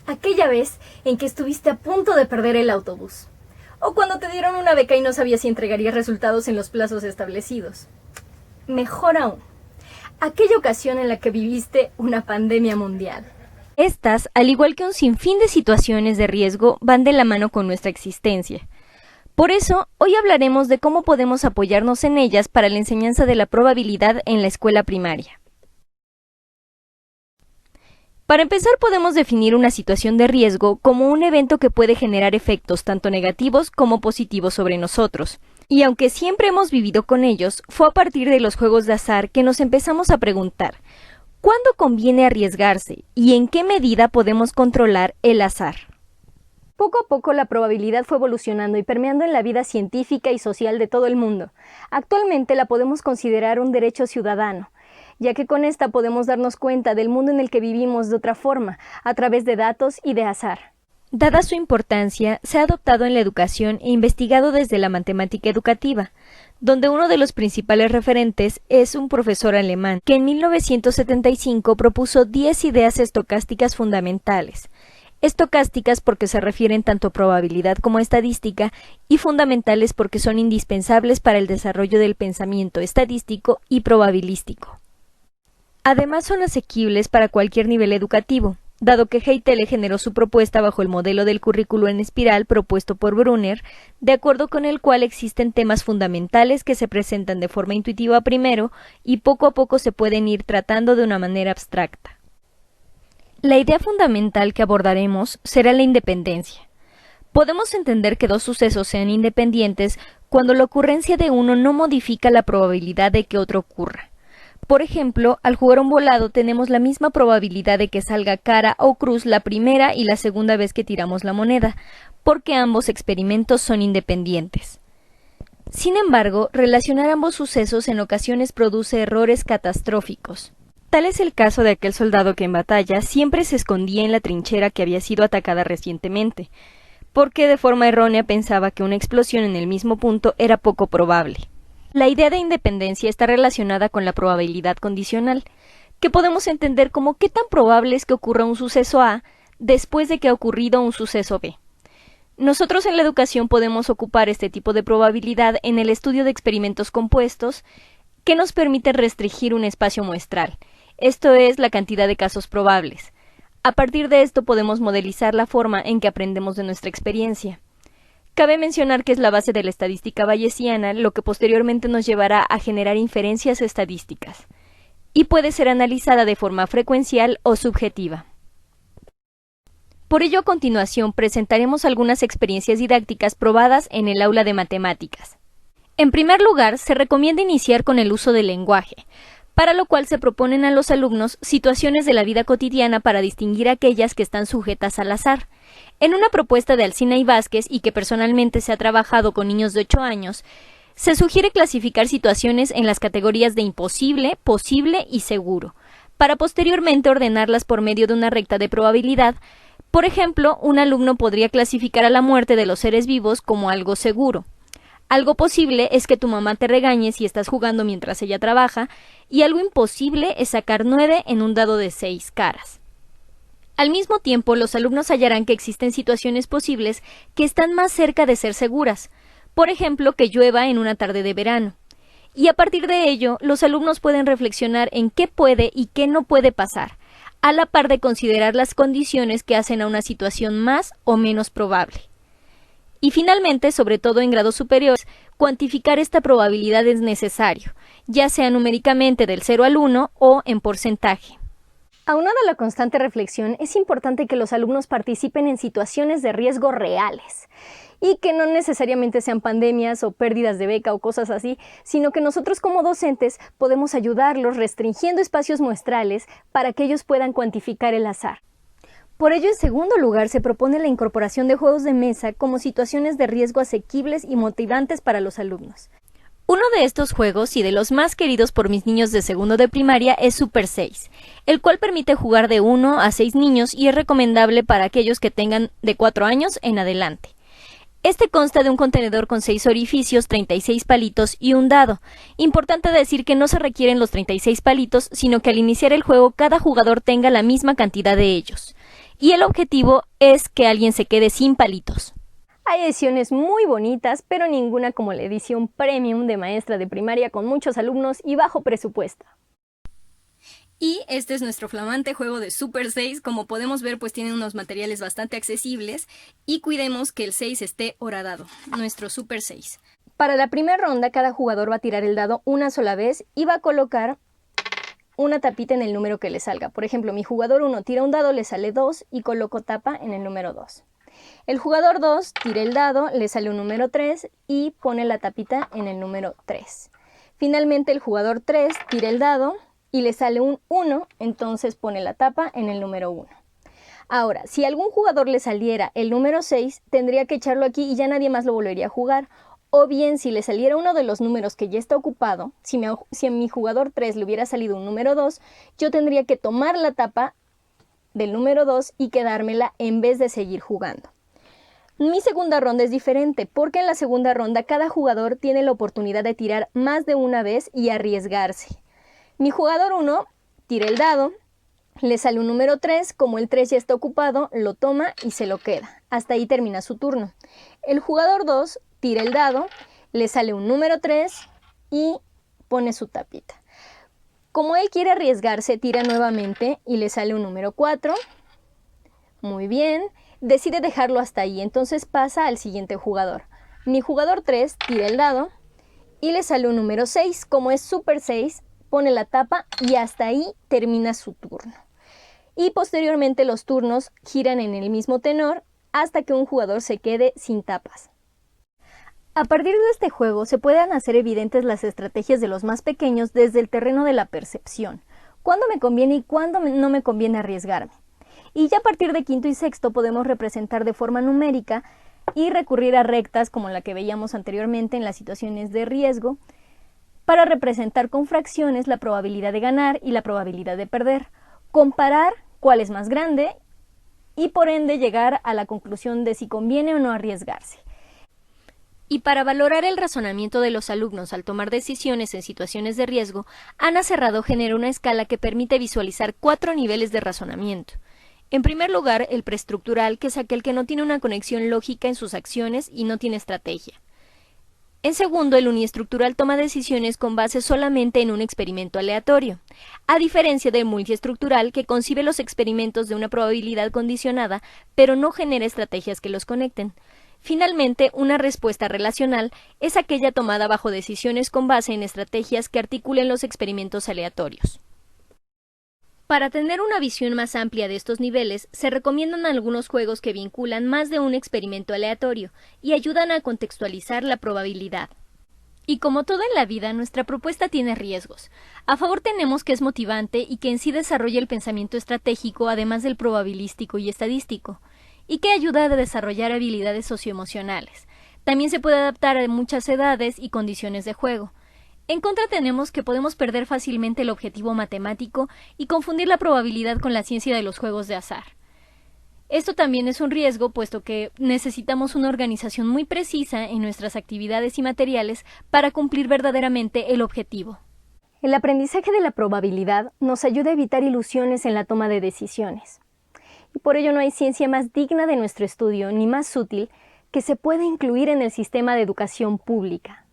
Aquella vez en que estuviste a punto de perder el autobús. O cuando te dieron una beca y no sabías si entregarías resultados en los plazos establecidos. Mejor aún, aquella ocasión en la que viviste una pandemia mundial. Estas, al igual que un sinfín de situaciones de riesgo, van de la mano con nuestra existencia. Por eso, hoy hablaremos de cómo podemos apoyarnos en ellas para la enseñanza de la probabilidad en la escuela primaria. Para empezar, podemos definir una situación de riesgo como un evento que puede generar efectos tanto negativos como positivos sobre nosotros. Y aunque siempre hemos vivido con ellos, fue a partir de los juegos de azar que nos empezamos a preguntar, ¿cuándo conviene arriesgarse y en qué medida podemos controlar el azar? Poco a poco la probabilidad fue evolucionando y permeando en la vida científica y social de todo el mundo. Actualmente la podemos considerar un derecho ciudadano, ya que con esta podemos darnos cuenta del mundo en el que vivimos de otra forma, a través de datos y de azar. Dada su importancia, se ha adoptado en la educación e investigado desde la matemática educativa, donde uno de los principales referentes es un profesor alemán que en 1975 propuso 10 ideas estocásticas fundamentales. Estocásticas porque se refieren tanto a probabilidad como a estadística, y fundamentales porque son indispensables para el desarrollo del pensamiento estadístico y probabilístico. Además son asequibles para cualquier nivel educativo, dado que Heitele generó su propuesta bajo el modelo del currículo en espiral propuesto por Brunner, de acuerdo con el cual existen temas fundamentales que se presentan de forma intuitiva primero y poco a poco se pueden ir tratando de una manera abstracta. La idea fundamental que abordaremos será la independencia. Podemos entender que dos sucesos sean independientes cuando la ocurrencia de uno no modifica la probabilidad de que otro ocurra. Por ejemplo, al jugar un volado tenemos la misma probabilidad de que salga cara o cruz la primera y la segunda vez que tiramos la moneda, porque ambos experimentos son independientes. Sin embargo, relacionar ambos sucesos en ocasiones produce errores catastróficos. Tal es el caso de aquel soldado que en batalla siempre se escondía en la trinchera que había sido atacada recientemente, porque de forma errónea pensaba que una explosión en el mismo punto era poco probable. La idea de independencia está relacionada con la probabilidad condicional, que podemos entender como qué tan probable es que ocurra un suceso A después de que ha ocurrido un suceso B. Nosotros en la educación podemos ocupar este tipo de probabilidad en el estudio de experimentos compuestos que nos permite restringir un espacio muestral, esto es, la cantidad de casos probables. A partir de esto podemos modelizar la forma en que aprendemos de nuestra experiencia. Cabe mencionar que es la base de la estadística bayesiana, lo que posteriormente nos llevará a generar inferencias estadísticas, y puede ser analizada de forma frecuencial o subjetiva. Por ello, a continuación, presentaremos algunas experiencias didácticas probadas en el aula de matemáticas. En primer lugar, se recomienda iniciar con el uso del lenguaje, para lo cual se proponen a los alumnos situaciones de la vida cotidiana para distinguir aquellas que están sujetas al azar. En una propuesta de Alsina y Vázquez, y que personalmente se ha trabajado con niños de 8 años, se sugiere clasificar situaciones en las categorías de imposible, posible y seguro, para posteriormente ordenarlas por medio de una recta de probabilidad. Por ejemplo, un alumno podría clasificar a la muerte de los seres vivos como algo seguro. Algo posible es que tu mamá te regañe si estás jugando mientras ella trabaja, y algo imposible es sacar 9 en un dado de 6 caras. Al mismo tiempo, los alumnos hallarán que existen situaciones posibles que están más cerca de ser seguras, por ejemplo, que llueva en una tarde de verano. Y a partir de ello, los alumnos pueden reflexionar en qué puede y qué no puede pasar, a la par de considerar las condiciones que hacen a una situación más o menos probable. Y finalmente, sobre todo en grados superiores, cuantificar esta probabilidad es necesario, ya sea numéricamente del 0 al 1 o en porcentaje. Aunada a la constante reflexión, es importante que los alumnos participen en situaciones de riesgo reales y que no necesariamente sean pandemias o pérdidas de beca o cosas así, sino que nosotros como docentes podemos ayudarlos restringiendo espacios muestrales para que ellos puedan cuantificar el azar. Por ello, en segundo lugar, se propone la incorporación de juegos de mesa como situaciones de riesgo asequibles y motivantes para los alumnos. Uno de estos juegos, y de los más queridos por mis niños de segundo de primaria, es Super 6, el cual permite jugar de 1 a 6 niños y es recomendable para aquellos que tengan de 4 años en adelante. Este consta de un contenedor con 6 orificios, 36 palitos y un dado. Importante decir que no se requieren los 36 palitos, sino que al iniciar el juego cada jugador tenga la misma cantidad de ellos. y el objetivo es que alguien se quede sin palitos. Hay ediciones muy bonitas, pero ninguna como la edición Premium de maestra de primaria con muchos alumnos y bajo presupuesto. Y este es nuestro flamante juego de Super 6. Como podemos ver, pues tiene unos materiales bastante accesibles y cuidemos que el 6 esté horadado, nuestro Super 6. Para la primera ronda, cada jugador va a tirar el dado una sola vez y va a colocar una tapita en el número que le salga. Por ejemplo, mi jugador 1 tira un dado, le sale 2 y coloco tapa en el número 2. El jugador 2 tira el dado, le sale un número 3 y pone la tapita en el número 3. Finalmente, el jugador 3 tira el dado y le sale un 1, entonces pone la tapa en el número 1. Ahora, si a algún jugador le saliera el número 6, tendría que echarlo aquí y ya nadie más lo volvería a jugar. O bien, si le saliera uno de los números que ya está ocupado, si a mi jugador 3 le hubiera salido un número 2, yo tendría que tomar la tapa del número 2 y quedármela en vez de seguir jugando. Mi segunda ronda es diferente, porque en la segunda ronda cada jugador tiene la oportunidad de tirar más de una vez y arriesgarse. Mi jugador 1 tira el dado, le sale un número 3, como el 3 ya está ocupado, lo toma y se lo queda. Hasta ahí termina su turno. El jugador 2 tira el dado, le sale un número 3 y pone su tapita. Como él quiere arriesgarse, tira nuevamente y le sale un número 4. Muy bien, decide dejarlo hasta ahí, entonces pasa al siguiente jugador. Mi jugador 3 tira el dado y le sale un número 6. Como es Super 6, pone la tapa y hasta ahí termina su turno. Y posteriormente los turnos giran en el mismo tenor hasta que un jugador se quede sin tapas. A partir de este juego se pueden hacer evidentes las estrategias de los más pequeños desde el terreno de la percepción, cuándo me conviene y cuándo no me conviene arriesgarme. Y ya a partir de quinto y sexto podemos representar de forma numérica y recurrir a rectas como la que veíamos anteriormente en las situaciones de riesgo, para representar con fracciones la probabilidad de ganar y la probabilidad de perder, comparar cuál es más grande y por ende llegar a la conclusión de si conviene o no arriesgarse. Y para valorar el razonamiento de los alumnos al tomar decisiones en situaciones de riesgo, Ana Cerrado generó una escala que permite visualizar 4 niveles de razonamiento. En primer lugar, el preestructural, que es aquel que no tiene una conexión lógica en sus acciones y no tiene estrategia. En segundo, el uniestructural toma decisiones con base solamente en un experimento aleatorio, a diferencia del multiestructural, que concibe los experimentos de una probabilidad condicionada, pero no genera estrategias que los conecten. Finalmente, una respuesta relacional es aquella tomada bajo decisiones con base en estrategias que articulen los experimentos aleatorios. Para tener una visión más amplia de estos niveles, se recomiendan algunos juegos que vinculan más de un experimento aleatorio y ayudan a contextualizar la probabilidad. Y como todo en la vida, nuestra propuesta tiene riesgos. A favor tenemos que es motivante y que en sí desarrolla el pensamiento estratégico además del probabilístico y estadístico, y que ayuda a desarrollar habilidades socioemocionales. También se puede adaptar a muchas edades y condiciones de juego. En contra tenemos que podemos perder fácilmente el objetivo matemático y confundir la probabilidad con la ciencia de los juegos de azar. Esto también es un riesgo, puesto que necesitamos una organización muy precisa en nuestras actividades y materiales para cumplir verdaderamente el objetivo. El aprendizaje de la probabilidad nos ayuda a evitar ilusiones en la toma de decisiones. Y por ello no hay ciencia más digna de nuestro estudio ni más útil que se pueda incluir en el sistema de educación pública.